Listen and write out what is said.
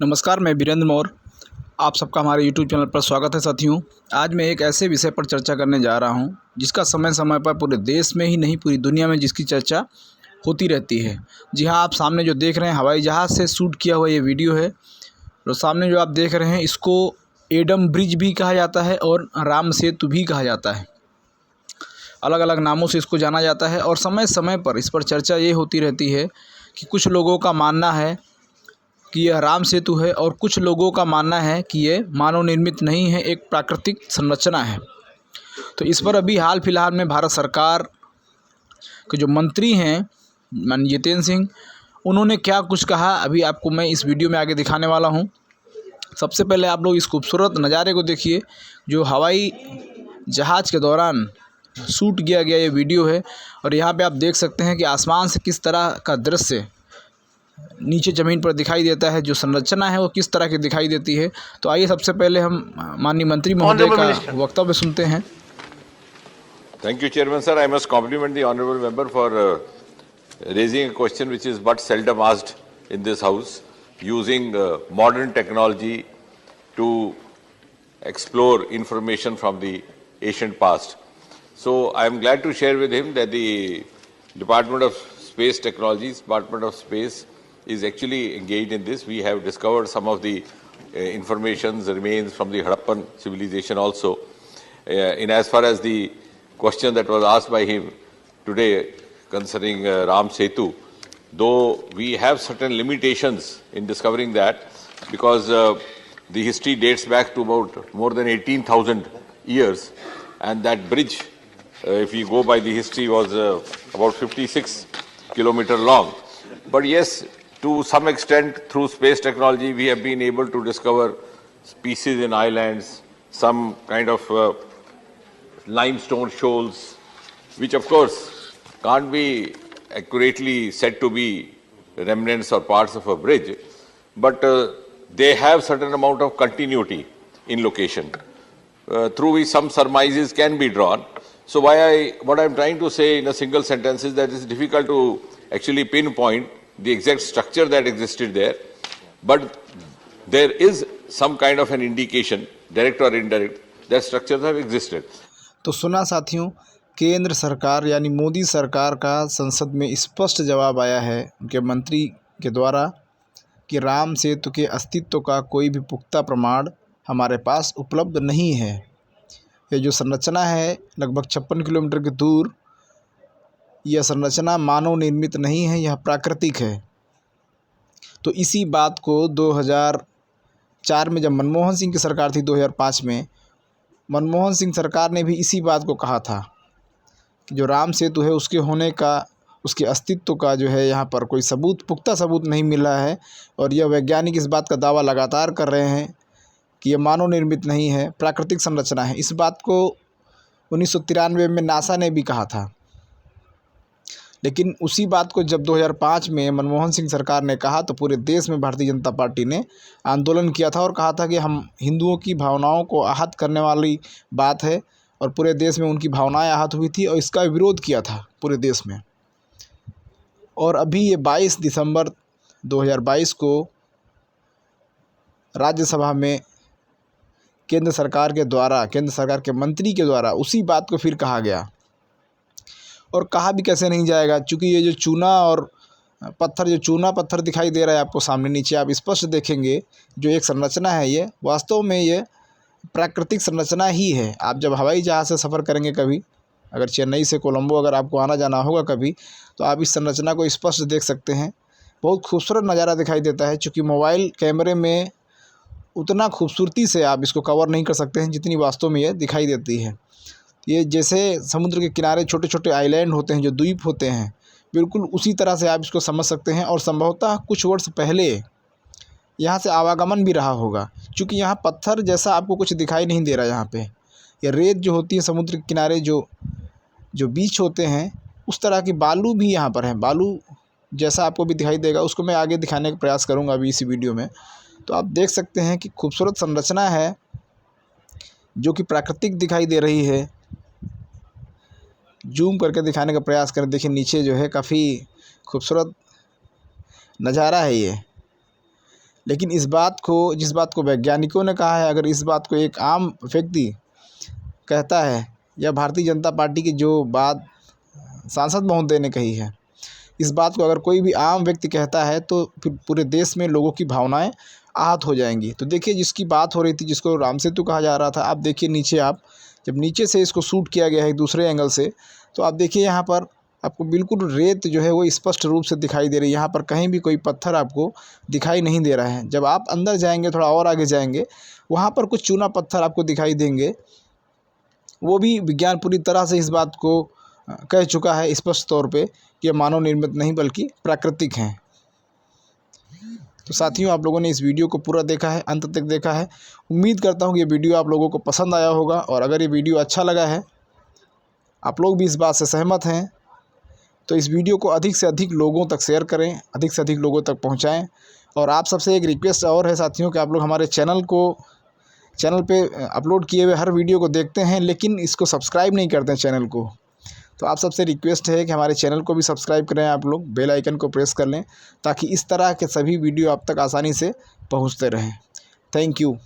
नमस्कार, मैं वीरेंद्र मौर्य। आप सबका हमारे यूट्यूब चैनल पर स्वागत है साथियों। आज मैं एक ऐसे विषय पर चर्चा करने जा रहा हूं जिसका समय समय पर पूरे देश में ही नहीं पूरी दुनिया में जिसकी चर्चा होती रहती है। जी हां, आप सामने जो देख रहे हैं हवाई जहाज़ से शूट किया हुआ ये वीडियो है। तो सामने जो आप देख रहे हैं इसको एडम ब्रिज भी कहा जाता है और राम सेतु भी कहा जाता है। अलग अलग नामों से इसको जाना जाता है और समय समय पर इस पर चर्चा ये होती रहती है कि कुछ लोगों का मानना है कि यह राम सेतु है और कुछ लोगों का मानना है कि ये मानव निर्मित नहीं है, एक प्राकृतिक संरचना है। तो इस पर अभी हाल फिलहाल में भारत सरकार के जो मंत्री हैं माननीय जितेंद्र सिंह, उन्होंने क्या कुछ कहा अभी आपको मैं इस वीडियो में आगे दिखाने वाला हूँ। सबसे पहले आप लोग इस खूबसूरत नज़ारे को देखिए जो हवाई जहाज़ के दौरान शूट किया गया ये वीडियो है। और यहाँ पे आप देख सकते हैं कि आसमान से किस तरह का दृश्य नीचे ज़मीन पर दिखाई देता है, जो संरचना है वो किस तरह की दिखाई देती है। तो आइए सबसे पहले हम माननीय मंत्री महोदय का वक्तव्य सुनते हैं। Thank you, Chairman Sir. I must compliment the honourable member for raising a question which is but seldom asked in this House, using modern technology to explore information from the ancient past. So I am glad to share with him that the Department of Space Technologies, Department of Space, is actually engaged in this. We have discovered some of the information remains from the Harappan civilization also. In as far as the question that was asked by him today concerning Ram Setu, though we have certain limitations in discovering that because the history dates back to about more than 18,000 years, and that bridge, if we go by the history, was about 56 kilometers long. But yes, to some extent, through space technology, we have been able to discover species in islands, some kind of limestone shoals, which of course can't be accurately said to be remnants or parts of a bridge, but they have certain amount of continuity in location, through which some surmises can be drawn. So what I'm trying to say in a single sentence is that it's difficult to actually pinpoint the exact structure that existed there, but there is some kind of an indication, direct or indirect, that structures have existed. तो सुना साथियों, केंद्र सरकार यानी मोदी सरकार का संसद में स्पष्ट जवाब आया है उनके मंत्री के द्वारा कि राम सेतु के अस्तित्व का कोई भी पुख्ता प्रमाण हमारे पास उपलब्ध नहीं है। ये जो संरचना है लगभग 56 किलोमीटर की दूर, यह संरचना मानव निर्मित नहीं है, यह प्राकृतिक है। तो इसी बात को 2004 में जब मनमोहन सिंह की सरकार थी, 2005 में मनमोहन सिंह सरकार ने भी इसी बात को कहा था कि जो राम सेतु है उसके होने का, उसके अस्तित्व का जो है यहाँ पर कोई सबूत, पुख्ता सबूत नहीं मिला है। और यह वैज्ञानिक इस बात का दावा लगातार कर रहे हैं कि यह मानव निर्मित नहीं है, प्राकृतिक संरचना है। इस बात को 1993 में नासा ने भी कहा था। लेकिन उसी बात को जब 2005 में मनमोहन सिंह सरकार ने कहा तो पूरे देश में भारतीय जनता पार्टी ने आंदोलन किया था और कहा था कि हम हिंदुओं की भावनाओं को आहत करने वाली बात है, और पूरे देश में उनकी भावनाएं आहत हुई थी और इसका विरोध किया था पूरे देश में। और अभी ये 22 दिसंबर 2022 को राज्यसभा में केंद्र सरकार के द्वारा, केंद्र सरकार के मंत्री के द्वारा उसी बात को फिर कहा गया। और कहा भी कैसे नहीं जाएगा, क्योंकि ये जो चूना और पत्थर, जो चूना पत्थर दिखाई दे रहा है आपको सामने नीचे, आप स्पष्ट देखेंगे जो एक संरचना है ये वास्तव में ये प्राकृतिक संरचना ही है। आप जब हवाई जहाज़ से सफ़र करेंगे कभी, अगर चेन्नई से कोलंबो अगर आपको आना जाना होगा कभी, तो आप इस संरचना को स्पष्ट देख सकते हैं। बहुत खूबसूरत नज़ारा दिखाई देता है, चूँकि मोबाइल कैमरे में उतना खूबसूरती से आप इसको कवर नहीं कर सकते हैं जितनी वास्तव में ये दिखाई देती है। ये जैसे समुद्र के किनारे छोटे छोटे आइलैंड होते हैं, जो द्वीप होते हैं, बिल्कुल उसी तरह से आप इसको समझ सकते हैं। और संभवतः कुछ वर्ष पहले यहाँ से आवागमन भी रहा होगा, क्योंकि यहाँ पत्थर जैसा आपको कुछ दिखाई नहीं दे रहा। यहाँ पे ये रेत जो होती है समुद्र के किनारे, जो बीच होते हैं, उस तरह की बालू भी यहाँ पर है। बालू जैसा आपको भी दिखाई देगा, उसको मैं आगे दिखाने का प्रयास करूँगा अभी इसी वीडियो में। तो आप देख सकते हैं कि खूबसूरत संरचना है जो कि प्राकृतिक दिखाई दे रही है। जूम करके दिखाने का प्रयास करें, देखिए नीचे जो है काफ़ी खूबसूरत नज़ारा है ये। लेकिन जिस बात को वैज्ञानिकों ने कहा है, अगर इस बात को एक आम व्यक्ति कहता है, या भारतीय जनता पार्टी की जो बात सांसद महोदय ने कही है, इस बात को अगर कोई भी आम व्यक्ति कहता है तो फिर पूरे देश में लोगों की भावनाएं आहत हो जाएंगी। तो देखिए, जिसकी बात हो रही थी, जिसको राम सेतु कहा जा रहा था, आप देखिए नीचे, जब नीचे से इसको शूट किया गया है दूसरे एंगल से, तो आप देखिए यहाँ पर आपको बिल्कुल रेत जो है वो स्पष्ट रूप से दिखाई दे रही है। यहाँ पर कहीं भी कोई पत्थर आपको दिखाई नहीं दे रहा है। जब आप अंदर जाएंगे, थोड़ा और आगे जाएंगे, वहाँ पर कुछ चूना पत्थर आपको दिखाई देंगे। वो भी विज्ञान पूरी तरह से इस बात को कह चुका है स्पष्ट तौर पे कि ये मानव निर्मित नहीं बल्कि प्राकृतिक हैं। तो साथियों, आप लोगों ने इस वीडियो को पूरा देखा है, अंत तक देखा है। उम्मीद करता हूँ कि ये वीडियो आप लोगों को पसंद आया होगा, और अगर ये वीडियो अच्छा लगा है, आप लोग भी इस बात से सहमत हैं, तो इस वीडियो को अधिक से अधिक लोगों तक शेयर करें, अधिक से अधिक लोगों तक पहुँचाएँ। और आप सबसे एक रिक्वेस्ट और है साथियों कि आप लोग हमारे चैनल पे अपलोड किए हुए हर वीडियो को देखते हैं, लेकिन इसको सब्सक्राइब नहीं करते हैं चैनल को। तो आप सबसे रिक्वेस्ट है कि हमारे चैनल को भी सब्सक्राइब करें, आप लोग बेल आइकन को प्रेस कर लें, ताकि इस तरह के सभी वीडियो आप तक आसानी से पहुंचते रहें। Thank you.